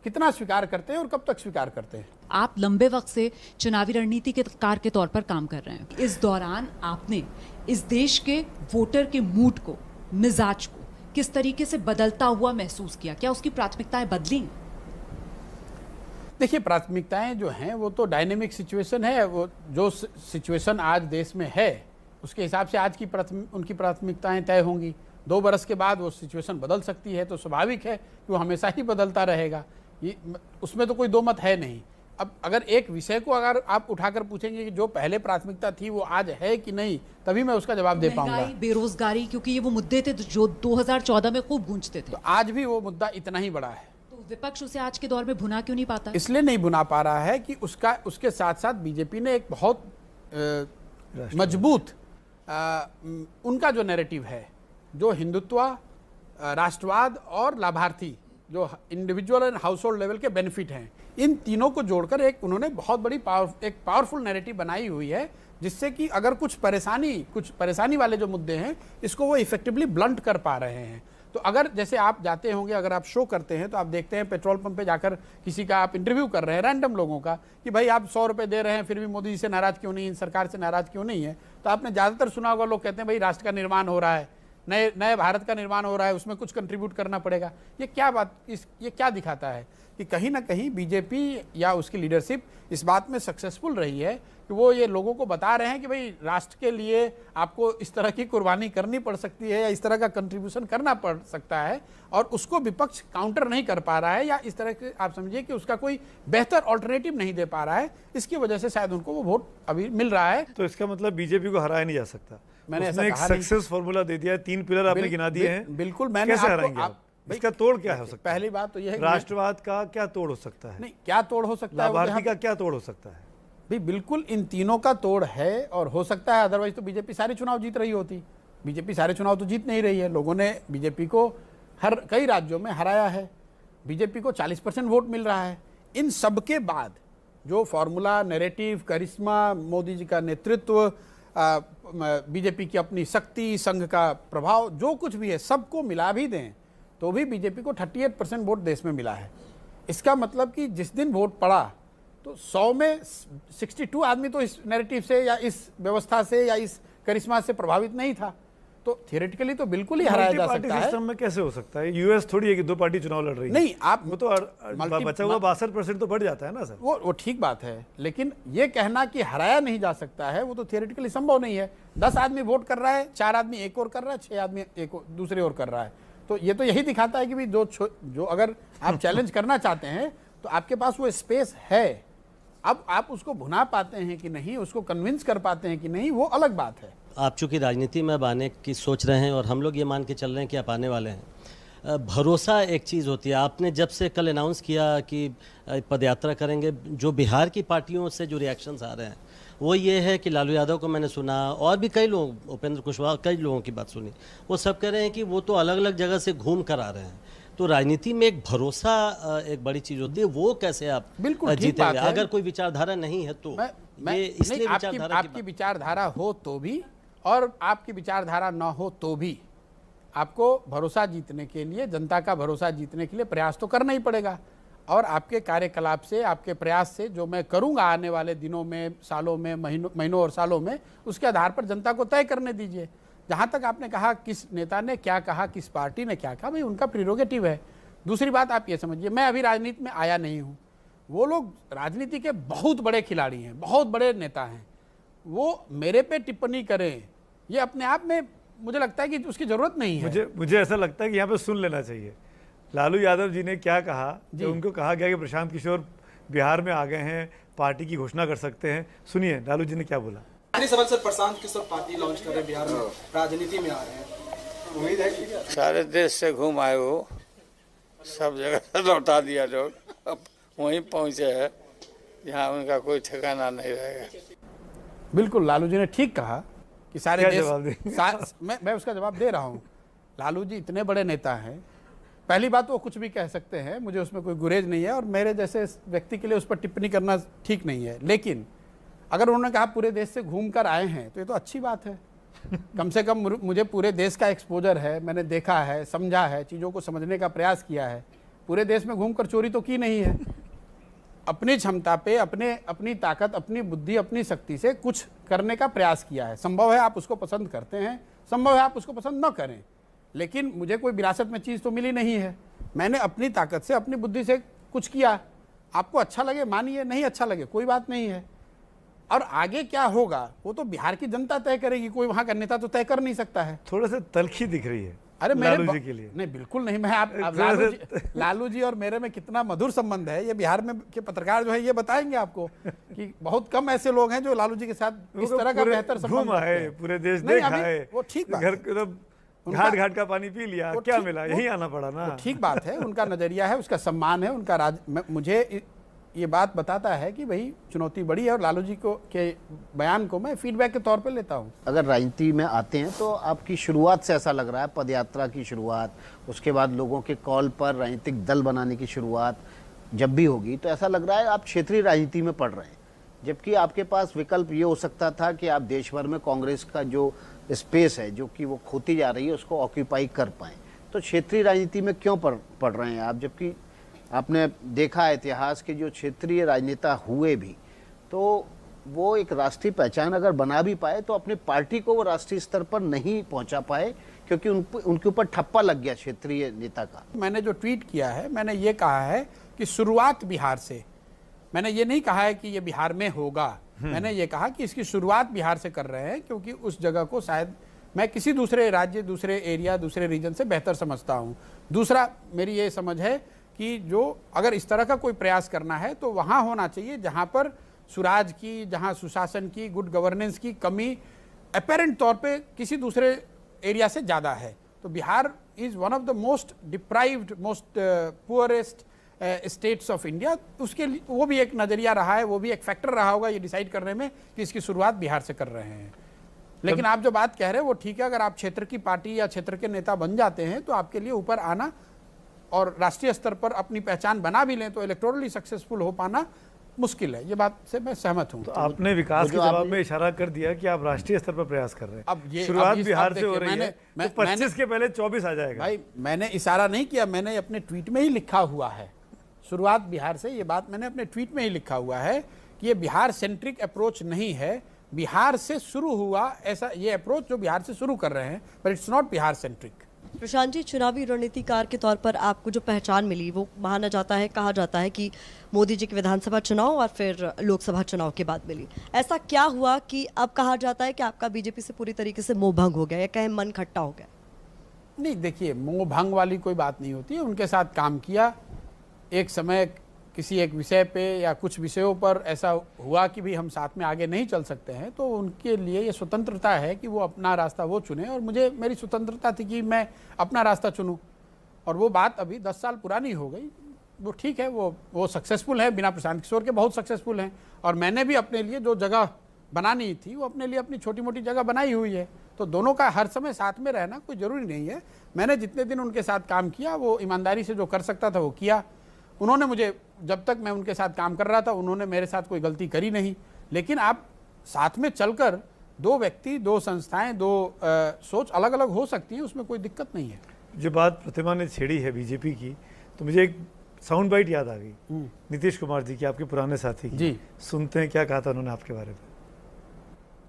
कितना स्वीकार करते हैं और कब तक स्वीकार करते हैं। आप लंबे वक्त से चुनावी रणनीति के कार के तौर पर काम कर रहे हैं। इस दौरान आपने इस देश के वोटर के मूड को, मिजाज को किस तरीके से बदलता हुआ महसूस किया? क्या उसकी प्राथमिकताएं बदली? देखिए, प्राथमिकताएं जो हैं वो तो डायनेमिक सिचुएशन है। वो जो सिचुएशन आज देश में है उसके हिसाब से आज की उनकी प्राथमिकताएं तय होंगी। 2 बरस के बाद वो सिचुएशन बदल सकती है, तो स्वाभाविक है कि वो हमेशा ही बदलता रहेगा। ये उसमें तो कोई दो मत है नहीं। अब अगर एक विषय को अगर आप उठाकर पूछेंगे कि जो पहले प्राथमिकता थी वो आज है कि नहीं, तभी मैं उसका जवाब दे पाऊंगा। बेरोजगारी, क्योंकि ये वो मुद्दे थे जो 2014 में खूब गूंजते थे। तो आज भी वो मुद्दा इतना ही बड़ा है। तो विपक्ष उसे आज के दौर में भुना क्यों नहीं पाता? इसलिए नहीं भुना पा रहा है कि उसके साथ साथ बीजेपी ने एक बहुत मजबूत उनका जो नैरेटिव है, जो हिंदुत्व, राष्ट्रवाद और लाभार्थी, जो individual and house hold level के बेनिफिट हैं, इन तीनों को जोड़कर एक उन्होंने बहुत बड़ी एक पावरफुल नैरेटिव बनाई हुई है, जिससे कि अगर कुछ परेशानी वाले जो मुद्दे हैं इसको वो इफेक्टिवली ब्लंट कर पा रहे हैं। तो अगर जैसे आप जाते होंगे, अगर आप शो करते हैं तो आप देखते हैं पेट्रोल पंप पे जाकर किसी का आप इंटरव्यू कर रहे हैं, रैंडम लोगों का, कि भाई आप 100 रुपये दे रहे हैं फिर भी मोदी जी से नाराज क्यों नहीं, इन सरकार से नाराज क्यों नहीं है। तो आपने ज़्यादातर सुना होगा, लोग कहते हैं भाई राष्ट्र का निर्माण हो रहा है, नए भारत का निर्माण हो रहा है, उसमें कुछ कंट्रीब्यूट करना पड़ेगा। ये क्या दिखाता है कि कहीं ना कहीं बीजेपी या उसकी लीडरशिप इस बात में सक्सेसफुल रही है कि वो ये लोगों को बता रहे हैं कि भाई राष्ट्र के लिए आपको इस तरह की कुर्बानी करनी पड़ सकती है या इस तरह का कंट्रीब्यूशन करना पड़ सकता है, और उसको विपक्ष काउंटर नहीं कर पा रहा है या इस तरह के आप समझिए कि उसका कोई बेहतर ऑल्टरनेटिव नहीं दे पा रहा है। इसकी वजह से शायद उनको वो वोट अभी मिल रहा है। तो इसका मतलब बीजेपी को हराया नहीं जा सकता। मैंने उसने एक सक्सेस फार्मूला दे दिया है, 3 पिलर आपने गिना दिए हैं। बिल्कुल, मैंने कैसे हराएंगे आप? इसका तोड़ क्या हो सकता है? पहली बात तो यह है राष्ट्रवाद का क्या तोड़ हो सकता है? नहीं, क्या तोड़ हो सकता है? लाभार्थी का क्या तोड़ हो सकता है? भाई बिल्कुल इन तीनों का तोड़ है और हो सकता है, अदरवाइज तो बीजेपी सारे चुनाव जीत रही होती। बीजेपी सारे चुनाव तो जीत नहीं रही है। लोगों ने बीजेपी को कई राज्यों में हराया है, बीजेपी को 40% वोट मिल रहा है। इन सब के बाद जो फॉर्मूला, नैरेटिव, करिश्मा, मोदी जी का नेतृत्व, बीजेपी की अपनी शक्ति, संघ का प्रभाव, जो कुछ भी है सबको मिला भी दें तो भी बीजेपी को 38% वोट देश में मिला है। इसका मतलब कि जिस दिन वोट पड़ा तो 100 में 62 आदमी तो इस नैरेटिव से या इस व्यवस्था से या इस करिश्मा से प्रभावित नहीं था। तो थियोरेटिकली तो बिल्कुल ही हराया जा सकता है। सिस्टम में कैसे हो सकता है? यूएस थोड़ी है कि 2 पार्टी चुनाव लड़ रही है। नहीं, आप वो तो बचा हुआ 62% तो बढ़ जाता है ना सर। वो ठीक बात है, लेकिन ये कहना कि हराया नहीं जा सकता है वो तो थियोरेटिकली संभव नहीं है। 10 आदमी वोट कर रहा है, 4 आदमी एक और कर रहा है, 6 आदमी एक दूसरे और कर रहा है। तो ये तो यही दिखाता है कि भाई जो अगर आप चैलेंज करना चाहते हैं तो आपके पास वो स्पेस है। अब आप उसको भुना पाते हैं कि नहीं, उसको कन्विंस कर पाते हैं कि नहीं, वो अलग बात है। आप चूँकि राजनीति में अब आने की सोच रहे हैं और हम लोग ये मान के चल रहे हैं कि आप आने वाले हैं। भरोसा एक चीज़ होती है। आपने जब से कल अनाउंस किया कि पदयात्रा करेंगे, जो बिहार की पार्टियों से जो रिएक्शंस आ रहे हैं वो ये है कि लालू यादव को मैंने सुना और भी कई लोग, उपेंद्र कुशवाहा, कई लोगों की बात सुनी, वो सब कह रहे हैं कि वो तो अलग अलग जगह से घूम कर आ रहे हैं। तो राजनीति में एक भरोसा एक बड़ी चीज़ होती है, वो कैसे आप बिल्कुल जीतेंगे? अगर कोई विचारधारा नहीं है तो ये इसलिए आपकी विचारधारा हो तो भी और आपकी विचारधारा ना हो तो भी आपको भरोसा जीतने के लिए, जनता का भरोसा जीतने के लिए प्रयास तो करना ही पड़ेगा। और आपके कार्यकलाप से, आपके प्रयास से जो मैं करूंगा आने वाले दिनों में, सालों में, महीनों और सालों में, उसके आधार पर जनता को तय करने दीजिए। जहां तक आपने कहा किस नेता ने क्या कहा, किस पार्टी ने क्या कहा, भाई उनका प्रीरोगेटिव है। दूसरी बात आप ये समझिए, मैं अभी राजनीति में आया नहीं हूं। वो लोग राजनीति के बहुत बड़े खिलाड़ी हैं, बहुत बड़े नेता हैं, वो मेरे पे टिप्पणी करें, ये अपने आप में मुझे लगता है कि उसकी जरूरत नहीं है। मुझे ऐसा लगता है कि यहाँ पे सुन लेना चाहिए लालू यादव जी ने क्या कहा। जो उनको कहा गया कि प्रशांत किशोर बिहार में आ गए हैं, पार्टी की घोषणा कर सकते हैं। सुनिए लालू जी ने क्या बोला। Sir Prashant Kishor party launch कर रहे हैं बिहार में, राजनीति में आ रहे हैं, उम्मीद है कि सारे देश से घूम आए हो, सब जगह से लौटा दिया जो अब वहीं पहुंचे हैं यहाँ उनका कोई ठिकाना नहीं रहेगा। बिल्कुल लालू जी ने ठीक कहा कि सारे देश, मैं उसका जवाब दे रहा हूँ। लालू जी इतने बड़े नेता हैं, पहली बात वो कुछ भी कह सकते हैं, मुझे उसमें कोई गुरेज नहीं है और मेरे जैसे व्यक्ति के लिए उस पर टिप्पणी करना ठीक नहीं है। लेकिन अगर उन्होंने कहा पूरे देश से घूम कर आए हैं तो ये तो अच्छी बात है। कम से कम मुझे पूरे देश का एक्सपोजर है, मैंने देखा है, समझा है, चीज़ों को समझने का प्रयास किया है। पूरे देश में घूमकर चोरी तो की नहीं है। अपनी क्षमता पे, अपनी ताकत, अपनी बुद्धि, अपनी शक्ति से कुछ करने का प्रयास किया है। संभव है आप उसको पसंद करते हैं, संभव है आप उसको पसंद न करें, लेकिन मुझे कोई विरासत में चीज़ तो मिली नहीं है। मैंने अपनी ताकत से, अपनी बुद्धि से कुछ किया। आपको अच्छा लगे मानिए, नहीं अच्छा लगे कोई बात नहीं है। और आगे क्या होगा वो तो बिहार की जनता तय करेगी, कोई वहां का नेता तो तय कर नहीं सकता है। थोड़ा सा तलखी दिख रही है अरे लालू जी के लिए। नहीं बिल्कुल नहीं, मैं आप लालू जी और मेरे में कितना मधुर संबंध है ये बिहार में के पत्रकार जो है ये बताएंगे आपको कि बहुत कम ऐसे लोग हैं जो लालू जी के साथ इस तरह का बेहतर संबंध है। पूरे देश देखा है, वो ठीक बात, घाट घाट का पानी पी लिया, क्या मिला, यही आना पड़ा ना। ठीक बात है, उनका नजरिया है, उसका सम्मान है, उनका मुझे ये बात बताता है कि भाई चुनौती बड़ी है और लालू जी को के बयान को मैं फीडबैक के तौर पे लेता हूँ। अगर राजनीति में आते हैं तो आपकी शुरुआत से ऐसा लग रहा है, पदयात्रा की शुरुआत, उसके बाद लोगों के कॉल पर राजनीतिक दल बनाने की शुरुआत जब भी होगी तो ऐसा लग रहा है आप क्षेत्रीय राजनीति में पड़ रहे हैं, जबकि आपके पास विकल्प ये हो सकता था कि आप देश भर में कांग्रेस का जो स्पेस है जो कि वो खोती जा रही है उसको ऑक्यूपाई कर पाएँ। तो क्षेत्रीय राजनीति में क्यों पड़ रहे हैं आप, जबकि आपने देखा है इतिहास के जो क्षेत्रीय राजनेता हुए भी तो वो एक राष्ट्रीय पहचान अगर बना भी पाए तो अपनी पार्टी को वो राष्ट्रीय स्तर पर नहीं पहुंचा पाए क्योंकि उनके ऊपर ठप्पा लग गया क्षेत्रीय नेता का। मैंने जो ट्वीट किया है मैंने ये कहा है कि शुरुआत बिहार से, मैंने ये नहीं कहा है कि ये बिहार में होगा, मैंने ये कहा कि इसकी शुरुआत बिहार से कर रहे हैं क्योंकि उस जगह को शायद मैं किसी दूसरे राज्य, दूसरे एरिया, दूसरे रीजन से बेहतर समझता हूँ। दूसरा मेरी ये समझ है कि जो अगर इस तरह का कोई प्रयास करना है तो वहाँ होना चाहिए जहाँ पर सुराज की, जहाँ सुशासन की, गुड गवर्नेंस की कमी अपेरेंट तौर पे किसी दूसरे एरिया से ज़्यादा है। तो Bihar is one of the most deprived, most poorest states of India. उसके लिए वो भी एक नज़रिया रहा है, वो भी एक फैक्टर रहा होगा ये डिसाइड करने में कि इसकी शुरुआत बिहार से कर रहे हैं। लेकिन आप जो बात कह रहे हैं वो ठीक है, अगर आप क्षेत्र की पार्टी या क्षेत्र के नेता बन जाते हैं तो आपके लिए ऊपर आना और राष्ट्रीय स्तर पर अपनी पहचान बना भी लें तो इलेक्टोरली सक्सेसफुल हो पाना मुश्किल है। ये बात से मैं सहमत हूं। तो आपने विकास के जवाब में इशारा कर दिया कि आप राष्ट्रीय स्तर पर प्रयास कर रहे हैं। अब ये शुरुआत बिहार से हो रही है, तो 25 के पहले 24 आ जाएगा। भाई मैंने इशारा नहीं किया, मैंने अपने ट्वीट में ही लिखा हुआ है शुरुआत बिहार से। ये बात मैंने अपने ट्वीट में ही लिखा हुआ है कि ये बिहार सेंट्रिक अप्रोच नहीं है, बिहार से शुरू हुआ, ऐसा ये अप्रोच जो बिहार से शुरू कर रहे हैं, but it's not Bihar centric. Prashant ji, चुनावी रणनीतिकार के तौर पर आपको जो पहचान मिली वो माना जाता है, कहा जाता है कि मोदी जी के विधानसभा चुनाव और फिर लोकसभा चुनाव के बाद मिली। ऐसा क्या हुआ कि अब कहा जाता है कि आपका बीजेपी से पूरी तरीके से मोह भंग हो गया या कहें मन खट्टा हो गया? नहीं, देखिए, मोह भंग वाली कोई बात नहीं होती है। उनके साथ काम किया, एक समय किसी एक विषय पे या कुछ विषयों पर ऐसा हुआ कि भी हम साथ में आगे नहीं चल सकते हैं, तो उनके लिए ये स्वतंत्रता है कि वो अपना रास्ता वो चुने, और मुझे मेरी स्वतंत्रता थी कि मैं अपना रास्ता चुनूं। और वो बात अभी 10 साल पुरानी हो गई। वो ठीक है, वो सक्सेसफुल है, बिना प्रशांत किशोर के बहुत सक्सेसफुल हैं। और मैंने भी अपने लिए जो जगह बनानी थी वो अपने लिए अपनी छोटी मोटी जगह बनाई हुई है। तो दोनों का हर समय साथ में रहना कोई ज़रूरी नहीं है। मैंने जितने दिन उनके साथ काम किया वो ईमानदारी से जो कर सकता था वो किया। उन्होंने मुझे, जब तक मैं उनके साथ काम कर रहा था, उन्होंने मेरे साथ कोई गलती करी नहीं। लेकिन आप साथ में चलकर दो व्यक्ति, दो संस्थाएं, दो सोच अलग अलग हो सकती है, उसमें कोई दिक्कत नहीं है। जो बात प्रतिमा ने छेड़ी है बीजेपी की, तो मुझे एक साउंड बाइट याद आ गई नीतीश कुमार जी की, आपके पुराने साथी की। जी, सुनते हैं क्या कहा था उन्होंने आपके बारे में।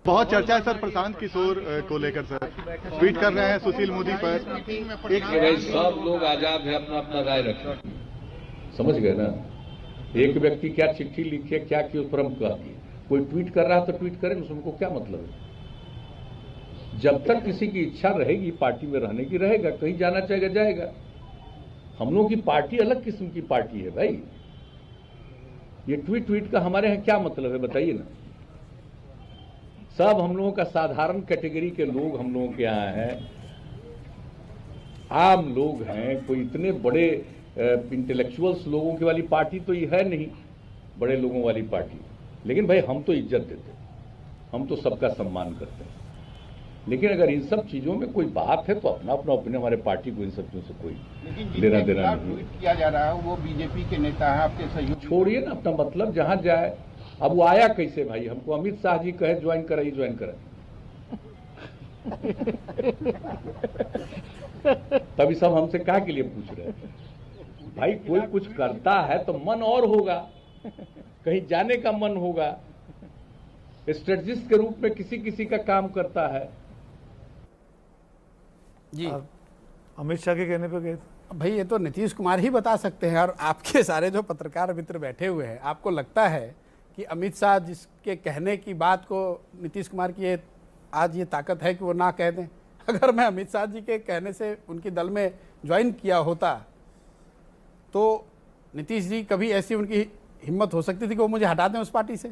बहुत चर्चा है सर प्रशांत किशोर को लेकर, सर ट्वीट कर रहे हैं सुशील मोदी पर। एक सब लोग आजाद है अपना अपना राय रखें, समझ गए ना। एक व्यक्ति क्या चिट्ठी लिखे, क्या कि उस पर हम कह दिए, कोई ट्वीट कर रहा है तो ट्वीट करें, उसको क्या मतलब है। जब तक किसी की इच्छा रहेगी पार्टी में रहने की, रहेगा, कहीं जाना चाहेगा जाएगा। हम लोगों की पार्टी अलग किस्म की पार्टी है भाई। ये ट्वीट का हमारे यहाँ क्या मतलब है बताइए ना। सब हम लोगों का साधारण कैटेगरी के लोग हम लोगों के यहाँ हैं, आम लोग हैं। कोई इतने बड़े इंटेलेक्चुअल्स लोगों की वाली पार्टी तो ये है नहीं, बड़े लोगों वाली पार्टी। लेकिन भाई हम तो इज्जत देते हैं, हम तो सबका सम्मान करते हैं। लेकिन अगर इन सब चीजों में कोई बात है तो अपना अपना ओपिनियन, हमारे पार्टी को इन सब चीजों से कोई लेना देना नहीं किया जा रहा है। वो बीजेपी के नेता है, आपके सहयोग छोड़िए ना, अपना मतलब जहां जाए। अब वो आया कैसे भाई? हमको अमित शाह जी कहे ज्वाइन कराइए, ज्वाइन कराए। तभी सब हमसे क्या के लिए पूछ रहे हैं भाई? कोई कुछ करता है तो मन और होगा, कहीं जाने का मन होगा, स्ट्रेटजिस्ट के रूप में किसी किसी का काम करता है। जी, अमित शाह के कहने पे गए थे भाई, ये तो नीतीश कुमार ही बता सकते हैं। और आपके सारे जो पत्रकार मित्र बैठे हुए हैं, आपको लगता है कि अमित शाह जिसके कहने की बात को नीतीश कुमार की आज ये ताकत है कि वो ना कह दें? अगर मैं अमित शाह जी के कहने से उनकी दल में ज्वाइन किया होता तो नीतीश जी कभी ऐसी उनकी हिम्मत हो सकती थी कि वो मुझे हटा दें उस पार्टी से?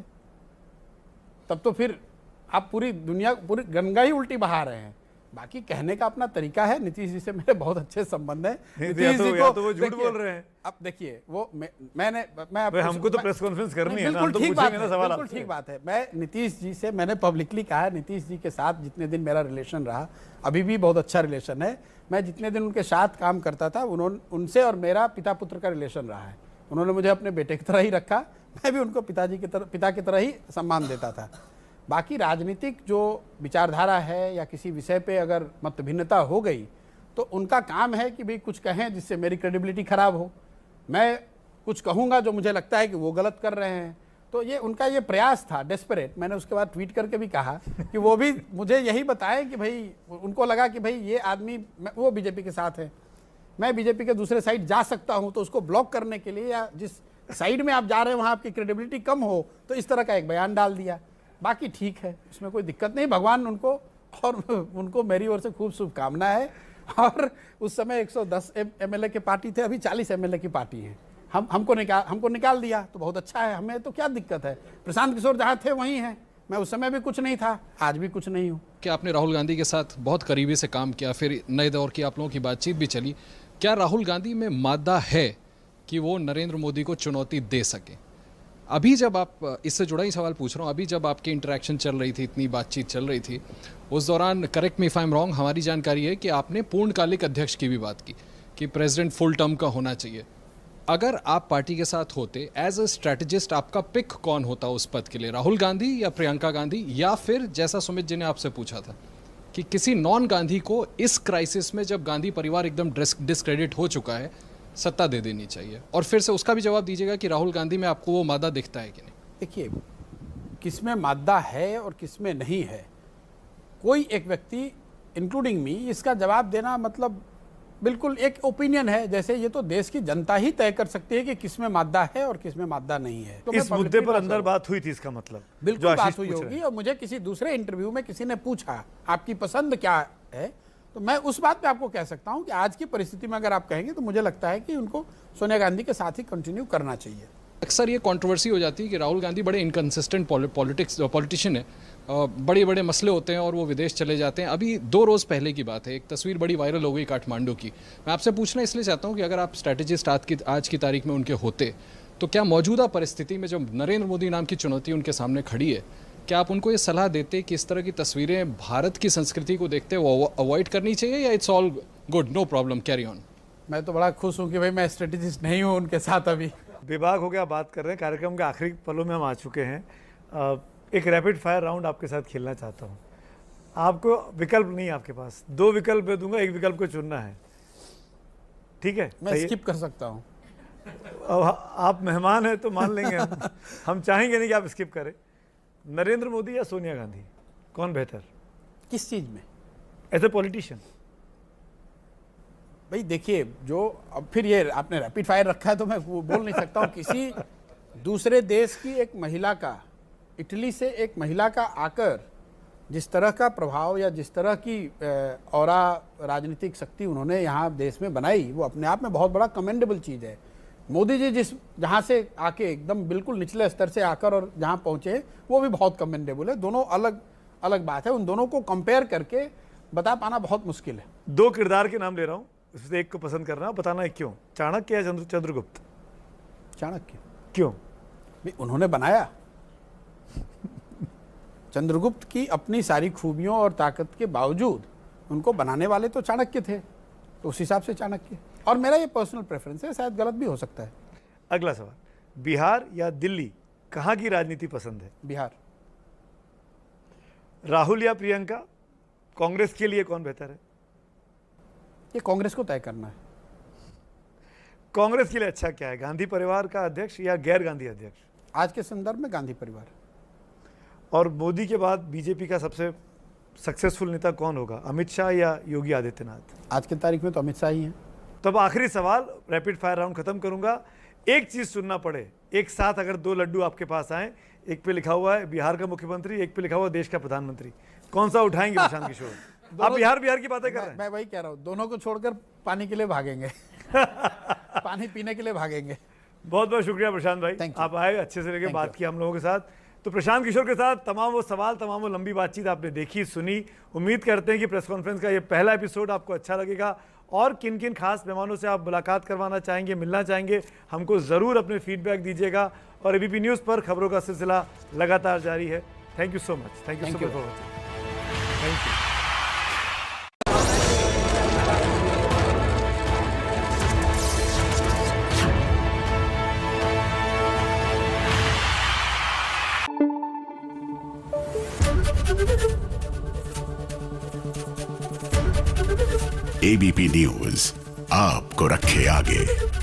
तब तो फिर आप पूरी दुनिया, पूरी गंगा ही उल्टी बहा रहे हैं। बाकी कहने का अपना तरीका है। नीतीश जी से मेरे बहुत अच्छे संबंध हैं। नीतीश जी को तो वो झूठ बोल रहे हैं। अब देखिए, वो मैं हमको तो प्रेस कॉन्फ्रेंस करनी है ना, हम तो ठीक बात पूछेंगे ना है, सवाल बिल्कुल ठीक बात है। मैं नीतीश जी से, मैंने पब्लिकली कहा है, नीतीश जी के साथ जितने दिन मेरा रिलेशन रहा, अभी भी बहुत अच्छा रिलेशन है। मैं जितने दिन उनके साथ काम करता था, उनसे और मेरा पिता पुत्र का रिलेशन रहा है। उन्होंने मुझे अपने बेटे की तरह ही रखा, मैं भी उनको पिता की तरह ही सम्मान देता था। बाकी राजनीतिक जो विचारधारा है या किसी विषय पे अगर मतभिन्नता हो गई तो उनका काम है कि भाई कुछ कहें जिससे मेरी क्रेडिबिलिटी खराब हो। मैं कुछ कहूँगा जो मुझे लगता है कि वो गलत कर रहे हैं, तो ये उनका ये प्रयास था डेस्परेट। मैंने उसके बाद ट्वीट करके भी कहा कि वो भी मुझे यही बताएं कि भाई उनको लगा कि भाई ये आदमी, वो बीजेपी के साथ है, मैं बीजेपी के दूसरे साइड जा सकता हूँ, तो उसको ब्लॉक करने के लिए या जिस साइड में आप जा रहे हैं वहाँ आपकी क्रेडिबिलिटी कम हो, तो इस तरह का एक बयान डाल दिया। बाकी ठीक है, इसमें कोई दिक्कत नहीं। भगवान उनको और उनको मेरी ओर से खूब शुभकामना है। और उस समय 110 एमएलए के पार्टी थे, अभी 40 एमएलए की पार्टी है। हमको निकाल दिया तो बहुत अच्छा है, हमें तो क्या दिक्कत है। प्रशांत किशोर जहाँ थे वहीं हैं, मैं उस समय भी कुछ नहीं था, आज भी कुछ नहीं हूँ। क्या आपने राहुल गांधी के साथ बहुत करीबी से काम किया, फिर नए दौर की आप लोगों की बातचीत भी चली, क्या राहुल गांधी में मादा है कि वो नरेंद्र मोदी को चुनौती दे सके? अभी जब आप, इससे जुड़ा ही सवाल पूछ रहा हूँ, अभी जब आपकी इंटरेक्शन चल रही थी, इतनी बातचीत चल रही थी, उस दौरान, correct me if I am wrong, हमारी जानकारी है कि आपने पूर्णकालिक अध्यक्ष की भी बात की कि प्रेसिडेंट फुल टर्म का होना चाहिए। अगर आप पार्टी के साथ होते एज अ स्ट्रैटेजिस्ट, आपका पिक कौन होता उस पद के लिए, राहुल गांधी या प्रियंका गांधी, या फिर जैसा सुमित जी ने आपसे पूछा था कि किसी नॉन गांधी को इस क्राइसिस में, जब गांधी परिवार एकदम डिस्क्रेडिट हो चुका है, सत्ता दे देनी चाहिए? और फिर से उसका भी जवाब दीजिएगा कि राहुल गांधी में आपको वो मादा दिखता है कि नहीं। देखिए, किसमें मादा है और किसमें नहीं है, कोई एक व्यक्ति इंक्लूडिंग मी इसका जवाब देना मतलब बिल्कुल एक ओपिनियन है। जैसे ये तो देश की जनता ही तय कर सकती है कि किसमें मादा है और किसमें मादा नहीं है। तो इस मुद्दे पर अंदर बात हुई थी, इसका मतलब बिल्कुल बात हुई होगी। और मुझे किसी दूसरे इंटरव्यू में किसी ने पूछा आपकी पसंद क्या है, तो मैं उस बात पे आपको कह सकता हूं कि आज की परिस्थिति में अगर आप कहेंगे तो मुझे लगता है कि उनको सोनिया गांधी के साथ ही कंटिन्यू करना चाहिए। अक्सर ये कंट्रोवर्सी हो जाती है कि राहुल गांधी बड़े इनकंसिस्टेंट पॉलिटिशियन है, बड़े बड़े मसले होते हैं और वो विदेश चले जाते हैं। अभी 2 रोज़ पहले की बात है, एक तस्वीर बड़ी वायरल हो गई काठमांडू की। मैं आपसे पूछना इसलिए चाहता हूँ कि अगर आप स्ट्रैटेजिस्ट आज की तारीख में उनके होते तो क्या मौजूदा परिस्थिति में जो नरेंद्र मोदी नाम की चुनौती उनके सामने खड़ी है, क्या आप उनको ये सलाह देते कि इस तरह की तस्वीरें भारत की संस्कृति को देखते वो अवॉइड करनी चाहिए, या it's all good, no problem, carry on? मैं तो बड़ा खुश हूँ कि भाई मैं स्ट्रेटेजिस्ट नहीं हूँ उनके साथ। अभी विभाग हो गया, बात कर रहे हैं, कार्यक्रम के आखिरी पलों में हम आ चुके हैं। एक रैपिड फायर राउंड आपके साथ खेलना चाहता हूँ। आपको विकल्प नहीं, आपके पास 2 विकल्प मैं दूंगा, एक विकल्प को चुनना है, ठीक है? मैं स्किप कर सकता हूँ। अब आप मेहमान हैं तो मान लेंगे हम चाहेंगे नहीं कि आप स्किप करें। नरेंद्र मोदी या सोनिया गांधी, कौन बेहतर? किस चीज में? As a politician. भाई देखिए, जो अब फिर ये आपने रैपिड फायर रखा है तो मैं वो बोल नहीं सकता हूँ। किसी दूसरे देश की एक महिला का, इटली से एक महिला का आकर जिस तरह का प्रभाव या जिस तरह की औरा राजनीतिक शक्ति उन्होंने यहाँ देश में बनाई, वो अपने आप में बहुत बड़ा कमेंडेबल चीज़ है। मोदी जी जहाँ से आके एकदम बिल्कुल निचले स्तर से आकर और जहाँ पहुँचे, वो भी बहुत कमेंडेबल है। दोनों अलग अलग बात है, उन दोनों को कंपेयर करके बता पाना बहुत मुश्किल है। 2 किरदार के नाम ले रहा हूँ, उससे एक को पसंद करना, बताना है क्यों। चाणक्य या चंद्रगुप्त? चाणक्य। क्यों? उन्होंने बनाया। चंद्रगुप्त की अपनी सारी खूबियों और ताकत के बावजूद उनको बनाने वाले तो चाणक्य थे, तो उस हिसाब से चाणक्य। और मेरा ये पर्सनल प्रेफरेंस है, शायद गलत भी हो सकता है। अगला सवाल, बिहार या दिल्ली, कहाँ की राजनीति पसंद है? बिहार। राहुल या प्रियंका, कांग्रेस के लिए कौन बेहतर है? ये कांग्रेस को तय करना है। कांग्रेस के लिए अच्छा क्या है, गांधी परिवार का अध्यक्ष या गैर गांधी अध्यक्ष? आज के संदर्भ में गांधी परिवार। और मोदी के बाद बीजेपी का सबसे सक्सेसफुल नेता कौन होगा, अमित शाह या योगी आदित्यनाथ? आज की तारीख में तो अमित शाह ही हैं। तो अब आखिरी सवाल, रैपिड फायर राउंड खत्म करूंगा। एक चीज सुनना पड़े, एक साथ अगर 2 लड्डू आपके पास आए, एक पे लिखा हुआ है बिहार का मुख्यमंत्री, एक पे लिखा हुआ है देश का प्रधानमंत्री, कौन सा उठाएंगे प्रशांत किशोर? आप बिहार की बातें कर रहे हैं। मैं वही कह रहा हूँ, दोनों को छोड़कर पानी के लिए भागेंगे पानी पीने के लिए भागेंगे। बहुत बहुत शुक्रिया प्रशांत भाई, आप आए, अच्छे से लेके बात की हम लोगों के साथ। तो प्रशांत किशोर के साथ तमाम वो सवाल, तमाम वो लंबी बातचीत आपने देखी, सुनी। उम्मीद करते हैं कि प्रेस कॉन्फ्रेंस का ये पहला एपिसोड आपको अच्छा लगेगा। और किन किन खास मेहमानों से आप मुलाकात करवाना चाहेंगे, मिलना चाहेंगे, हमको ज़रूर अपने फीडबैक दीजिएगा। और एबीपी न्यूज़ पर खबरों का सिलसिला लगातार जारी है। Thank you so much. Thank you so much for watching. Thank you. ABP news आपको रखे आगे।